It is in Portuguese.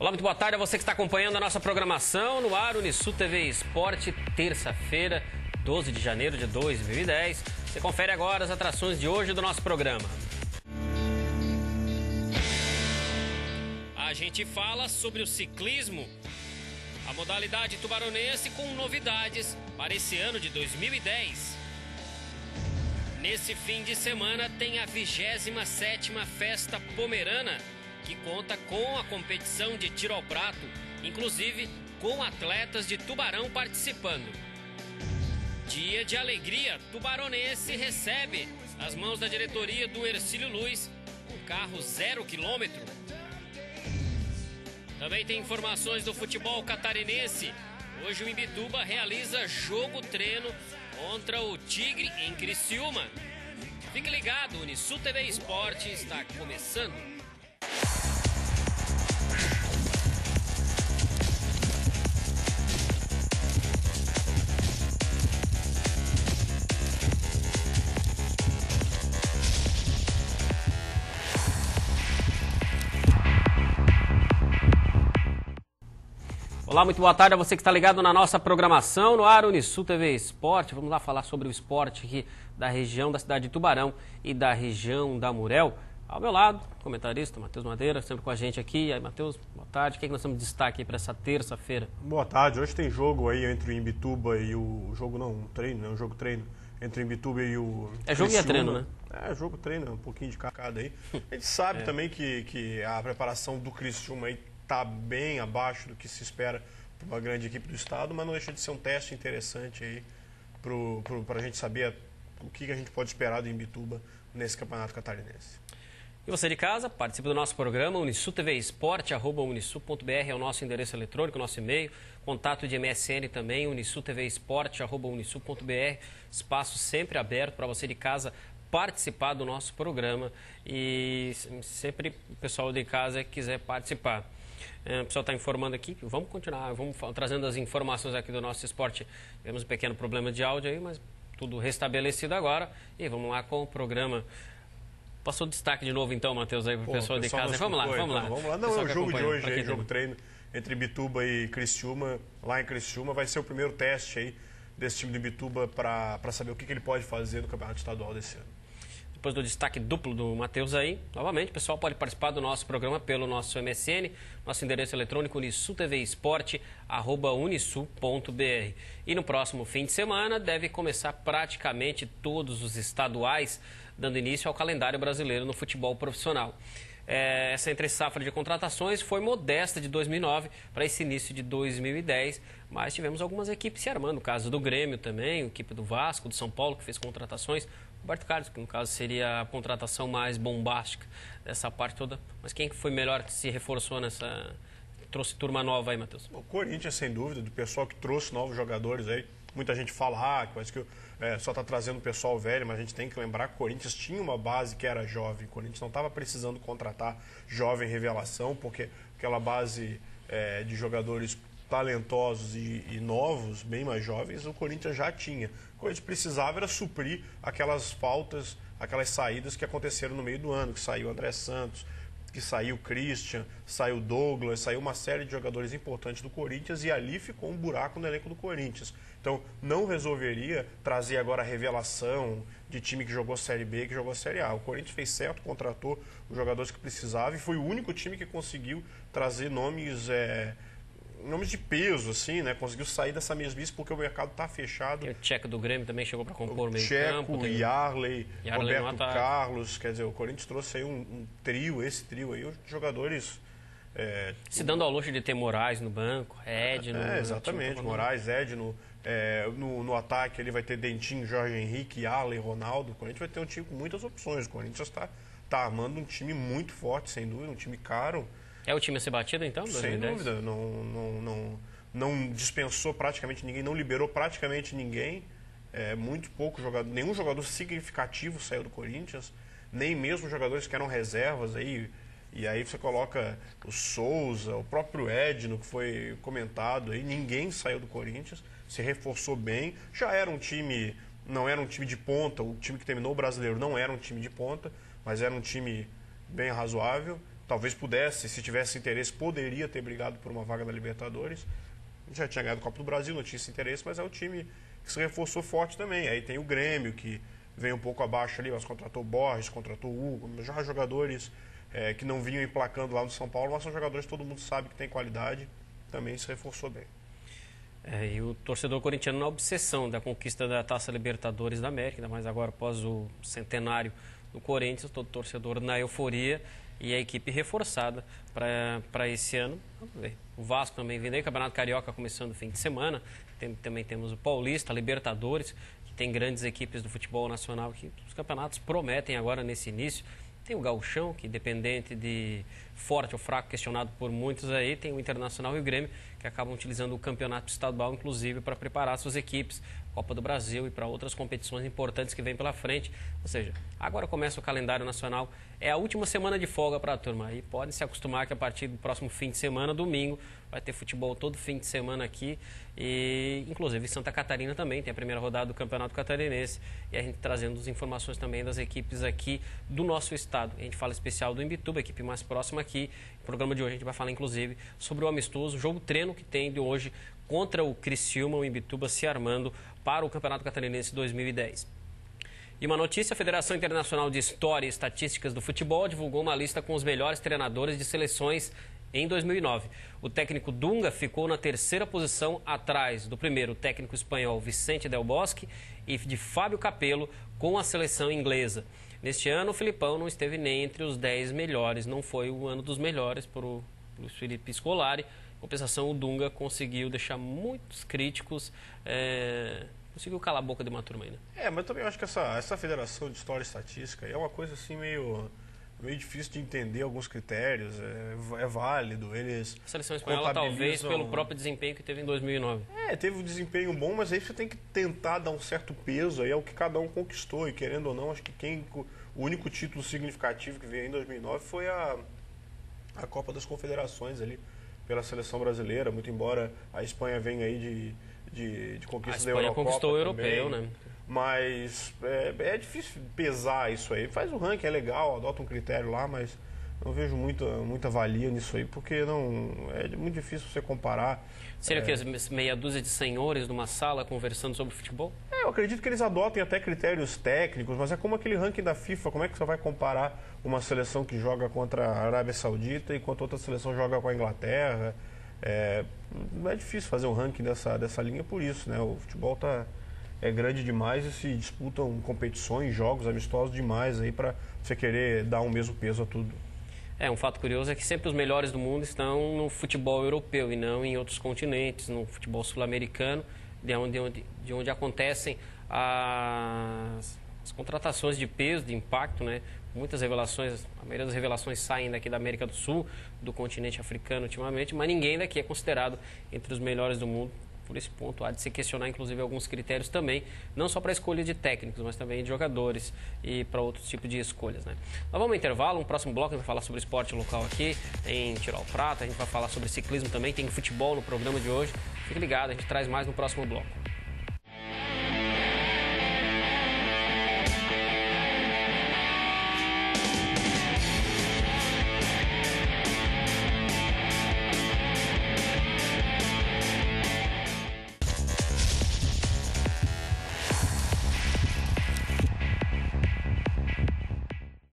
Olá, muito boa tarde a você que está acompanhando a nossa programação no ar Unisul TV Esporte, terça-feira, 12 de janeiro de 2010. Você confere agora as atrações de hoje do nosso programa. A gente fala sobre o ciclismo, a modalidade tubaronense com novidades para esse ano de 2010. Nesse fim de semana tem a 27ª Festa Pomerana, que conta com a competição de tiro ao prato, inclusive com atletas de Tubarão participando. Dia de alegria tubaronense recebe as mãos da diretoria do Hercílio Luz um carro 0 km. Também tem informações do futebol catarinense. Hoje o Imbituba realiza jogo-treino contra o Tigre em Criciúma. Fique ligado, o Unisul TV Esporte está começando. Olá, muito boa tarde a você que está ligado na nossa programação no ar Unisul TV Esporte. Vamos lá falar sobre o esporte aqui da região da cidade de Tubarão e da região da Murel. Ao meu lado, comentarista Matheus Madeira, sempre com a gente aqui. Aí, Matheus, boa tarde. O que nós temos de destaque para essa terça-feira? Boa tarde. Hoje tem jogo aí entre o Imbituba e o... um treino, né? Um jogo-treino entre o Imbituba e o... É jogo e treino, né? É, jogo-treino, um pouquinho de cada aí. A gente sabe também que a preparação do Criciúma aí está bem abaixo do que se espera para uma grande equipe do estado, mas não deixa de ser um teste interessante aí para a gente saber o que a gente pode esperar do Imbituba nesse campeonato catarinense. E você de casa, participe do nosso programa, Unisul TV Esporte, @unisul.br é o nosso endereço eletrônico, nosso e-mail, contato de MSN também, Unisul TV Esporte, @unisul.br, espaço sempre aberto para você de casa participar do nosso programa e sempre o pessoal de casa que quiser participar. O pessoal está informando aqui, vamos continuar, vamos trazendo as informações aqui do nosso esporte. Tivemos um pequeno problema de áudio aí, mas tudo restabelecido agora. E vamos lá com o programa. Passou o destaque de novo então, Matheus, aí para o pessoal de casa. Vamos lá. Não, é o jogo de hoje, aí, jogo-treino entre Imbituba e Criciúma. Lá em Criciúma vai ser o primeiro teste aí desse time do Imbituba para saber o que ele pode fazer no campeonato estadual desse ano. Depois do destaque duplo do Matheus aí, novamente, o pessoal pode participar do nosso programa pelo nosso MSN, nosso endereço eletrônico unisultvesporte@unisul.br. E no próximo fim de semana deve começar praticamente todos os estaduais, dando início ao calendário brasileiro no futebol profissional. Essa entre-safra de contratações foi modesta de 2009 para esse início de 2010, mas tivemos algumas equipes se armando, o caso do Grêmio também, a equipe do Vasco, do São Paulo, que fez contratações, o Roberto Carlos, que no caso seria a contratação mais bombástica dessa parte toda. Mas quem foi melhor que se reforçou nessa... trouxe turma nova aí, Matheus? O Corinthians, sem dúvida, do pessoal que trouxe novos jogadores aí. Muita gente fala, parece que só está trazendo o pessoal velho, mas a gente tem que lembrar que o Corinthians tinha uma base que era jovem. O Corinthians não estava precisando contratar jovem revelação, porque aquela base de jogadores talentosos e novos, bem mais jovens, o Corinthians já tinha. O Corinthians precisava era suprir aquelas faltas, aquelas saídas que aconteceram no meio do ano, que saiu o André Santos, que saiu o Christian, saiu o Douglas, saiu uma série de jogadores importantes do Corinthians e ali ficou um buraco no elenco do Corinthians. Então, não resolveria trazer agora a revelação de time que jogou Série B, que jogou Série A. O Corinthians fez certo, contratou os jogadores que precisava e foi o único time que conseguiu trazer nomes de peso, assim, né? Conseguiu sair dessa mesmice porque o mercado está fechado. E o Tcheco do Grêmio também chegou para compor o meio campo. O Yarley, Roberto Carlos, quer dizer, o Corinthians trouxe aí um trio, esse trio aí, de jogadores... se dando ao luxo de ter Moraes no banco, Edno... exatamente, Moraes, Edno, no ataque ele vai ter Dentinho, Jorge Henrique, Yarley, Ronaldo. O Corinthians vai ter um time com muitas opções. O Corinthians está armando um time muito forte, sem dúvida, um time caro. É o time a ser batido, então, 2010? Sem dúvida. Não dispensou praticamente ninguém, não liberou praticamente ninguém. Muito pouco jogador, nenhum jogador significativo saiu do Corinthians, nem mesmo jogadores que eram reservas aí. E aí você coloca o Souza, o próprio Edno, que foi comentado aí, ninguém saiu do Corinthians, se reforçou bem. Já era um time, não era um time de ponta, o time que terminou o Brasileiro não era um time de ponta, mas era um time bem razoável. talvez pudesse, se tivesse interesse, poderia ter brigado por uma vaga da Libertadores. Já tinha ganhado a Copa do Brasil, não tinha esse interesse, mas é um time que se reforçou forte também. Aí tem o Grêmio, que vem um pouco abaixo ali, mas contratou o Borges, contratou o Hugo, já jogadores que não vinham emplacando lá no São Paulo, mas são jogadores que todo mundo sabe que tem qualidade, também se reforçou bem. E o torcedor corintiano na obsessão da conquista da Taça Libertadores da América, ainda mais agora após o centenário do Corinthians, todo torcedor na euforia e a equipe reforçada para esse ano. Vamos ver. O Vasco também vem daí, Campeonato Carioca começando no fim de semana, também temos o Paulista, a Libertadores, que tem grandes equipes do futebol nacional, que os campeonatos prometem agora nesse início. Tem o Gauchão, que independente de forte ou fraco, questionado por muitos aí, tem o Internacional e o Grêmio, que acabam utilizando o campeonato estadual, inclusive, para preparar suas equipes, Copa do Brasil e para outras competições importantes que vêm pela frente. Ou seja, agora começa o calendário nacional, é a última semana de folga para a turma. E podem se acostumar que a partir do próximo fim de semana, domingo, vai ter futebol todo fim de semana aqui. E, inclusive, Santa Catarina também tem a primeira rodada do Campeonato Catarinense. E a gente trazendo as informações também das equipes aqui do nosso estado. A gente fala especial do Imbituba, a equipe mais próxima aqui. No programa de hoje a gente vai falar, inclusive, sobre o amistoso, o jogo treino que tem de hoje contra o Criciúma, o Imbituba se armando para o Campeonato Catarinense 2010. E uma notícia, a Federação Internacional de História e Estatísticas do Futebol divulgou uma lista com os melhores treinadores de seleções em 2009. O técnico Dunga ficou na terceira posição, atrás do primeiro técnico espanhol Vicente Del Bosque e de Fábio Capello com a seleção inglesa. Neste ano, o Filipão não esteve nem entre os 10 melhores, não foi o ano dos melhores para o Luiz Felipe Scolari. Em compensação, o Dunga conseguiu deixar muitos críticos, conseguiu calar a boca de uma turma aí, né? Mas também eu acho que essa Federação de História e Estatística é uma coisa assim meio difícil de entender alguns critérios, é válido, eles a seleção espanhola talvez pelo próprio desempenho que teve em 2009. Teve um desempenho bom, mas aí você tem que tentar dar um certo peso aí ao que cada um conquistou, e querendo ou não, acho que o único título significativo que veio em 2009 foi a Copa das Confederações ali, pela seleção brasileira, muito embora a Espanha venha aí de conquista da Eurocopa. A Espanha conquistou o europeu, né? Mas é difícil pesar isso aí. Faz o ranking, é legal, adota um critério lá, mas não vejo muita valia nisso aí, porque não é muito difícil você comparar. Seria que meia dúzia de senhores numa sala conversando sobre futebol? Eu acredito que eles adotem até critérios técnicos, mas é como aquele ranking da FIFA. Como é que você vai comparar uma seleção que joga contra a Arábia Saudita enquanto outra seleção joga com a Inglaterra? Não é difícil fazer um ranking dessa linha por isso, né? O futebol é grande demais e se disputam competições, jogos amistosos demais aí para você querer dar o mesmo peso a tudo. Um fato curioso é que sempre os melhores do mundo estão no futebol europeu e não em outros continentes, no futebol sul-americano, de onde acontecem as contratações de peso, de impacto, né? Muitas revelações, a maioria das revelações saem daqui da América do Sul, do continente africano ultimamente, mas ninguém daqui é considerado entre os melhores do mundo. Por esse ponto, há de se questionar, inclusive, alguns critérios também, não só para a escolha de técnicos, mas também de jogadores e para outros tipos de escolhas, né? Nós vamos ao intervalo, no próximo bloco a gente vai falar sobre esporte local aqui, em Tirar o Prata, a gente vai falar sobre ciclismo também, tem futebol no programa de hoje. Fique ligado, a gente traz mais no próximo bloco.